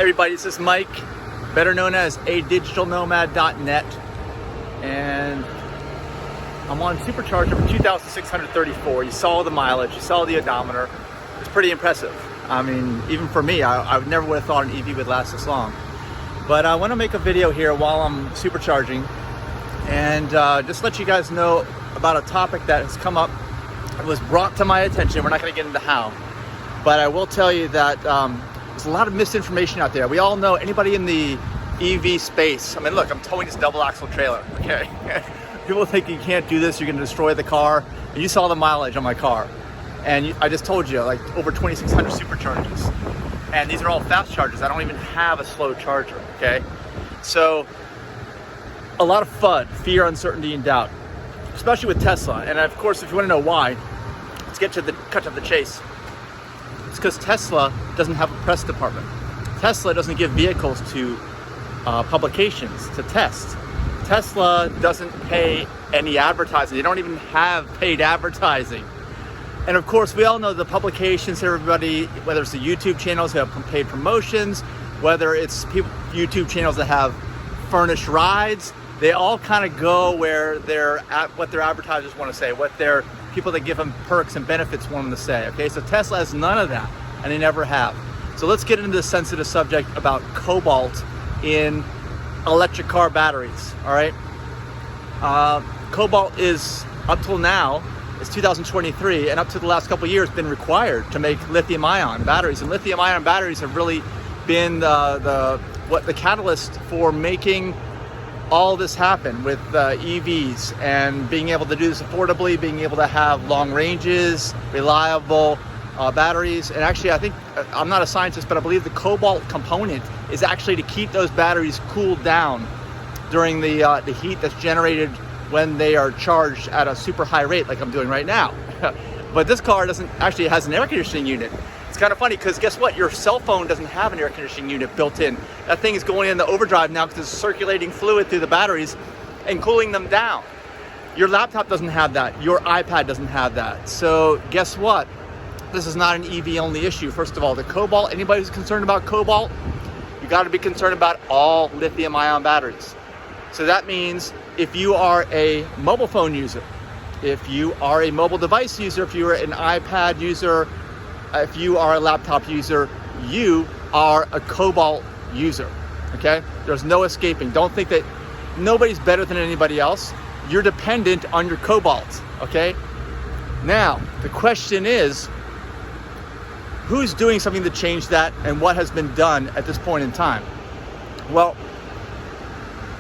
Everybody, this is Mike, better known as adigitalnomad.net, and I'm on supercharger for 2,634. You saw the mileage, you saw the odometer. It's pretty impressive. I mean, even for me, I would never would have thought an EV would last this long. But I want to make a video here while I'm supercharging and just let you guys know about a topic that has come up. It was brought to my attention. We're not going to get into how, but I will tell you that there's a lot of misinformation out there. We all know, anybody in the EV space, I mean, look, I'm towing this double axle trailer, okay? People think you can't do this, you're gonna destroy the car. And you saw the mileage on my car. And I just told you, like over 2,600 supercharges. And these are all fast chargers. I don't even have a slow charger, okay? So, a lot of FUD, fear, uncertainty, and doubt, especially with Tesla. And of course, if you wanna know why, let's get to the cut to the chase. It's because Tesla doesn't have a press department. Tesla doesn't give vehicles to publications to test. Tesla doesn't pay any advertising. They don't even have paid advertising. And of course, we all know the publications, everybody, whether it's the YouTube channels who have paid promotions, whether it's YouTube channels that have furnished rides, they all kind of go where what their advertisers want to say, what their people that give them perks and benefits want them to say, okay? So Tesla has none of that, and they never have. So let's get into the sensitive subject about cobalt in electric car batteries, all right? Cobalt is, up till now, it's 2023, and up to the last couple of years, been required to make lithium-ion batteries. And lithium-ion batteries have really been the catalyst for making all this happen with EVs and being able to do this affordably, being able to have long ranges, reliable batteries. And actually, I think, I'm not a scientist, but I believe the cobalt component is actually to keep those batteries cooled down during the heat that's generated when they are charged at a super high rate like I'm doing right now. But this car actually has an air conditioning unit. It's kind of funny because guess what? Your cell phone doesn't have an air conditioning unit built in. That thing is going into overdrive now because it's circulating fluid through the batteries and cooling them down. Your laptop doesn't have that. Your iPad doesn't have that. So guess what? This is not an EV only issue. First of all, the cobalt, anybody who's concerned about cobalt, you got to be concerned about all lithium ion batteries. So that means if you are a mobile phone user, if you are a mobile device user, if you are an iPad user, if you are a laptop user, you are a cobalt user, okay? There's no escaping. Don't think that nobody's better than anybody else. You're dependent on your cobalt, okay? Now, the question is, who's doing something to change that and what has been done at this point in time? Well,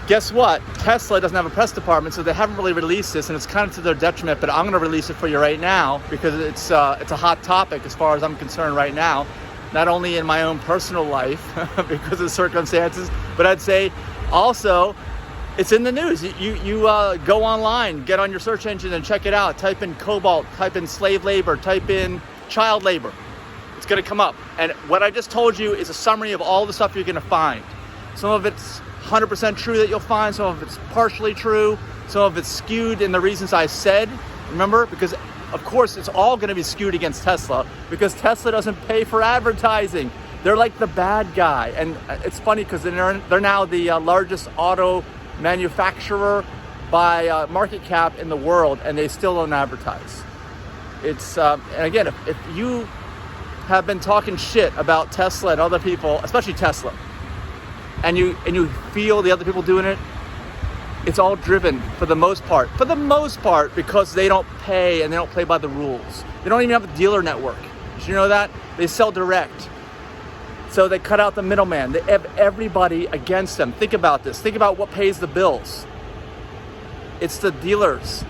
guess what? Tesla doesn't have a press department, so they haven't really released this, and it's kind of to their detriment, but I'm going to release it for you right now because it's a hot topic as far as I'm concerned right now, not only in my own personal life because of circumstances, but I'd say also it's in the news. You go online, get on your search engine and check it out. Type in cobalt, type in slave labor, type in child labor. It's going to come up. And what I just told you is a summary of all the stuff you're going to find. Some of it's 100% true that you'll find, some of it's partially true, some of it's skewed in the reasons I said, remember? Because of course it's all gonna be skewed against Tesla because Tesla doesn't pay for advertising. They're like the bad guy. And it's funny because they're now the largest auto manufacturer by market cap in the world, and they still don't advertise. It's, and again, if you have been talking shit about Tesla and other people, especially Tesla, and you feel the other people doing it, it's all driven for the most part because they don't pay and they don't play by the rules. They don't even have a dealer network. Did you know that? They sell direct. So they cut out the middleman. They have everybody against them. Think about this. Think about what pays the bills. It's the dealers,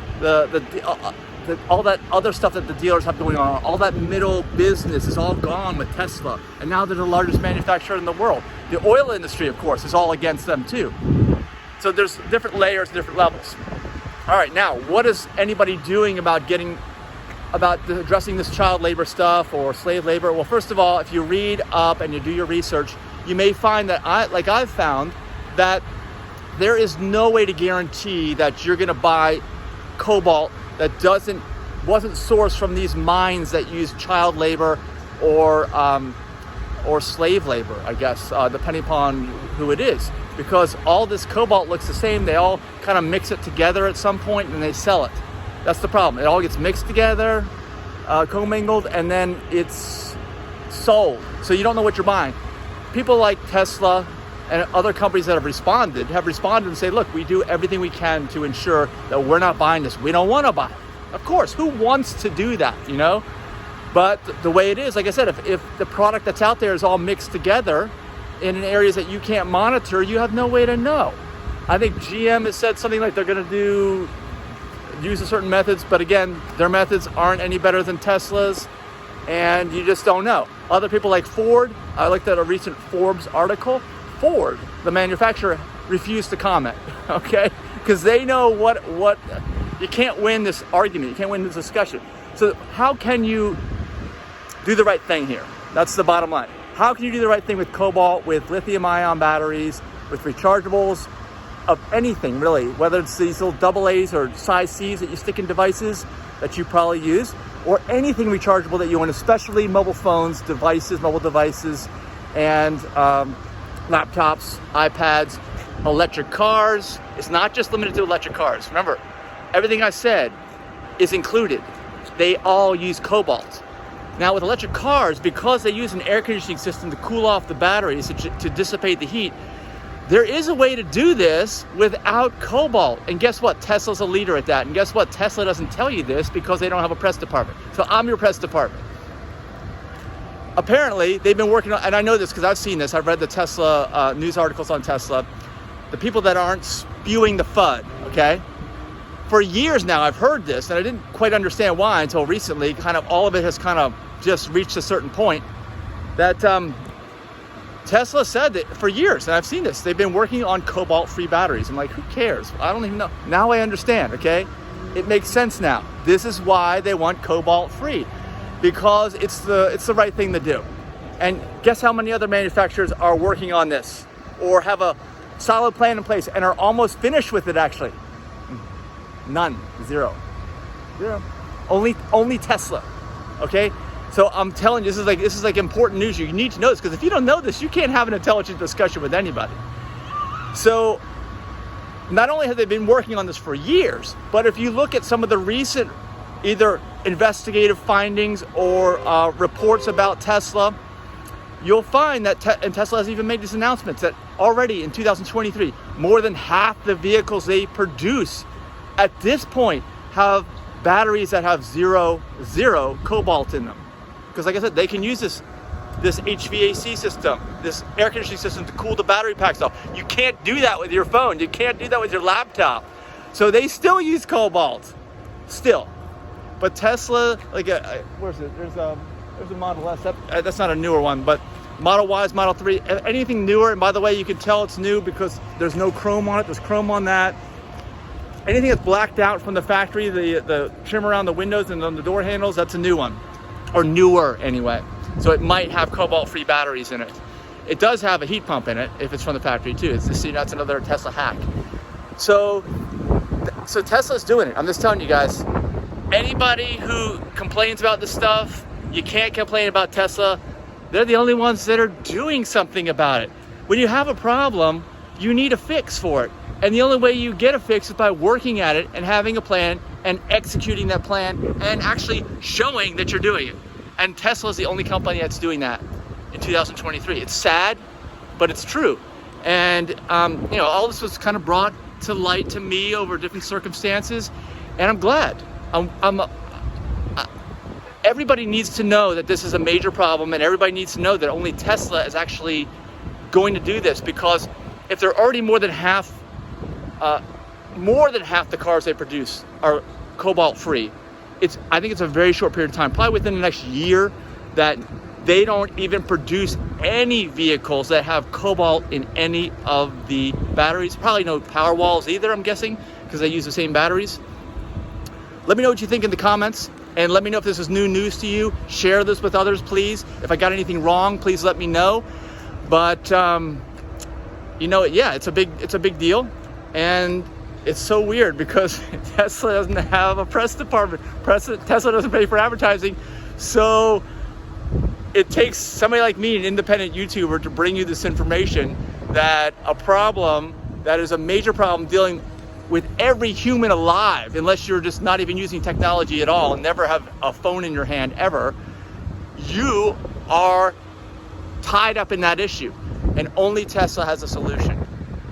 all that other stuff that the dealers have going on. All that middle business is all gone with Tesla. And now they're the largest manufacturer in the world. The oil industry, of course, is all against them too. So there's different layers, different levels. All right, now, what is anybody doing about addressing this child labor stuff or slave labor? Well, first of all, if you read up and you do your research, you may find that, I've found, that there is no way to guarantee that you're gonna buy cobalt that wasn't sourced from these mines that use child labor or or slave labor, I guess, depending upon who it is. Because all this cobalt looks the same. They all kind of mix it together at some point and they sell it. That's the problem. It all gets mixed together, commingled, and then it's sold. So you don't know what you're buying. People like Tesla and other companies that have responded and say, look, we do everything we can to ensure that we're not buying this. We don't want to buy it. Of course, who wants to do that, you know? But the way it is, like I said, if the product that's out there is all mixed together in areas that you can't monitor, you have no way to know. I think GM has said something like they're going to use certain methods, but again, their methods aren't any better than Tesla's, and you just don't know. Other people like Ford, I looked at a recent Forbes article. Ford, the manufacturer, refused to comment, okay? Because they know what you can't win this argument, you can't win this discussion. So how can you do the right thing here? That's the bottom line. How can you do the right thing with cobalt, with lithium-ion batteries, with rechargeables, of anything really, whether it's these little AA's or size C's that you stick in devices that you probably use, or anything rechargeable that you want, especially mobile phones, mobile devices, and laptops, iPads, electric cars. It's not just limited to electric cars. Remember, everything I said is included. They all use cobalt. Now with electric cars, because they use an air conditioning system to cool off the batteries to dissipate the heat, there is a way to do this without cobalt. And guess what? Tesla's a leader at that. And guess what? Tesla doesn't tell you this because they don't have a press department. So I'm your press department. Apparently, they've been working on, and I know this because I've seen this, I've read the Tesla news articles on Tesla, the people that aren't spewing the FUD, okay? For years now, I've heard this, and I didn't quite understand why until recently. Kind of all of it has kind of just reached a certain point that Tesla said that for years, and I've seen this, they've been working on cobalt-free batteries. I'm like, who cares? I don't even know. Now I understand, okay? It makes sense now. This is why they want cobalt-free, because it's the right thing to do. And guess how many other manufacturers are working on this or have a solid plan in place and are almost finished with it actually? None. Zero. Only Tesla. Okay? So I'm telling you, this is like important news. You need to know this, because if you don't know this, you can't have an intelligent discussion with anybody. So not only have they been working on this for years, but if you look at some of the recent either investigative findings or reports about Tesla, you'll find that, and Tesla has even made these announcements, that already in 2023, more than half the vehicles they produce at this point have batteries that have zero cobalt in them. Because like I said, they can use this HVAC system, this air conditioning system to cool the battery packs off. You can't do that with your phone. You can't do that with your laptop. So they still use cobalt, still. But Tesla, like, where's it? There's a Model S. That's not a newer one, but Model Ys, Model 3, anything newer. And by the way, you can tell it's new because there's no chrome on it. There's chrome on that. Anything that's blacked out from the factory, the trim around the windows and on the door handles, that's a new one, or newer anyway. So it might have cobalt-free batteries in it. It does have a heat pump in it if it's from the factory too. That's another Tesla hack. So Tesla's doing it. I'm just telling you guys. Anybody who complains about this stuff, you can't complain about Tesla. They're the only ones that are doing something about it. When you have a problem, you need a fix for it. And the only way you get a fix is by working at it and having a plan and executing that plan and actually showing that you're doing it. And Tesla is the only company that's doing that in 2023. It's sad, but it's true. And all this was kind of brought to light to me over different circumstances, and I'm glad. Everybody needs to know that this is a major problem, and everybody needs to know that only Tesla is actually going to do this, because if they're already more than half the cars they produce are cobalt free, I think it's a very short period of time, probably within the next year, that they don't even produce any vehicles that have cobalt in any of the batteries. Probably no power walls either, I'm guessing, because they use the same batteries. Let me know what you think in the comments, and let me know if this is new news to you. Share this with others, please. If I got anything wrong, please let me know. But yeah, it's a big deal, and it's so weird because Tesla doesn't have a press department. Tesla doesn't pay for advertising, so it takes somebody like me, an independent YouTuber, to bring you this information that a problem that is a major problem dealing with every human alive, unless you're just not even using technology at all and never have a phone in your hand ever, you are tied up in that issue. And only Tesla has a solution,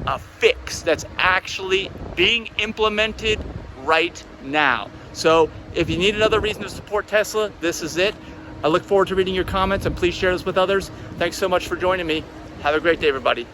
a fix that's actually being implemented right now. So if you need another reason to support Tesla, this is it. I look forward to reading your comments, and please share this with others. Thanks so much for joining me. Have a great day, everybody.